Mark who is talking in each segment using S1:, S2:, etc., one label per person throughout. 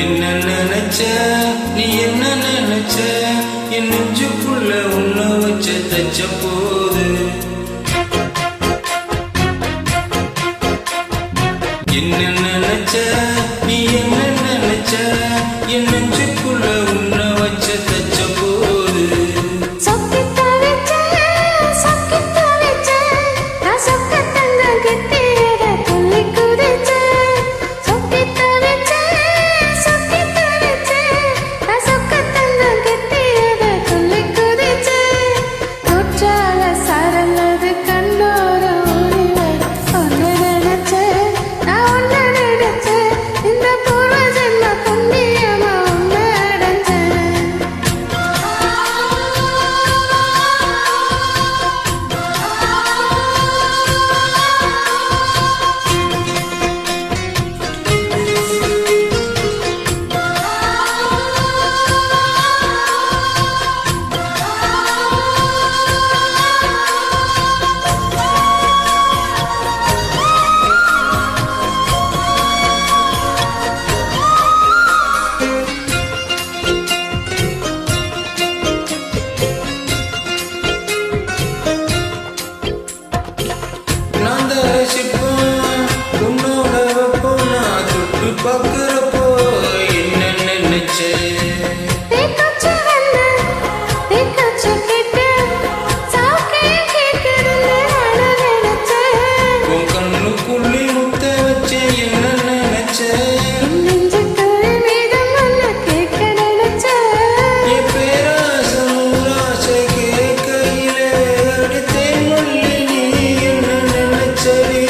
S1: என்ன நினைச்ச நீ என்ன நினைச்ச என் நெஞ்சுக்குள்ள உன்ன வச்ச தச்ச போது என்ன நினைச்ச நீ என்ன நினைச்ச என் நெஞ்சுக்குள்ள உன்ன வச்ச தச்ச போது பாக்குறப்போ என்ன நினைச்சே உன் கண்ணுக்குள்ளே முத்த வச்சே என்ன நினைச்சே என் பேராசம் ஊராசை கேட்கையிலே அடித்தேன் மல்லி நீ என்ன நினைச்சடி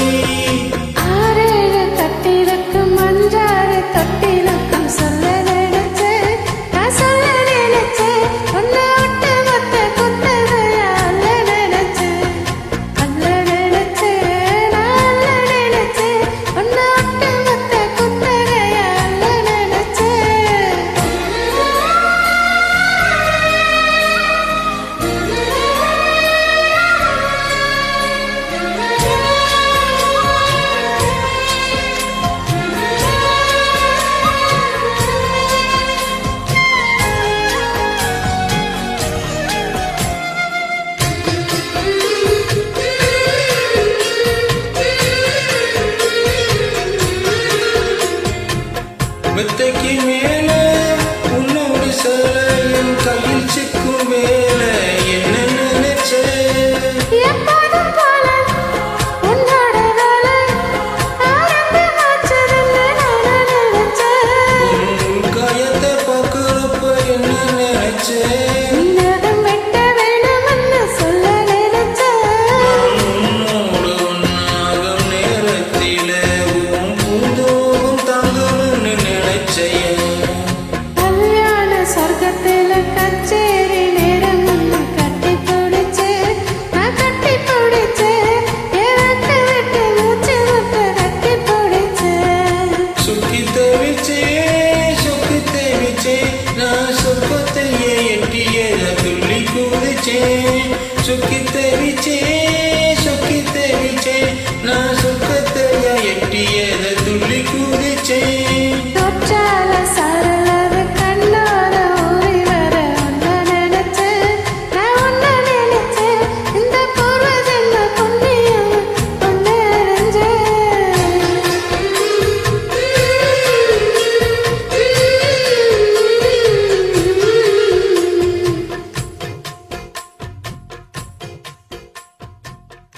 S1: மெத்தைக்கு மேலே உன்னோடு சேல என் கையில் சிக்கும் வேலை என்ன நினைச்சே உன் காயத்தை பார்க்கிறப்ப என்ன நினைச்சே உன்னோடு ஒன்னாகும் நேரத்தில உன் பூந்தோகம் தாங்கணும்னு
S2: கல்யாண சொர்க்கத்துல கச்சேரி நேரம் கட்டி பிடிச்சு நான் கட்டி பிடிச்சு எனக்கு விட்டு மூச்சு விட்டு கட்டி பிடிச்சு
S1: சுக்கி தேவிச்சே நான் சொப்பத்தையே எட்டியத துள்ளி குதிச்சே சுக்கி தேவிச்சே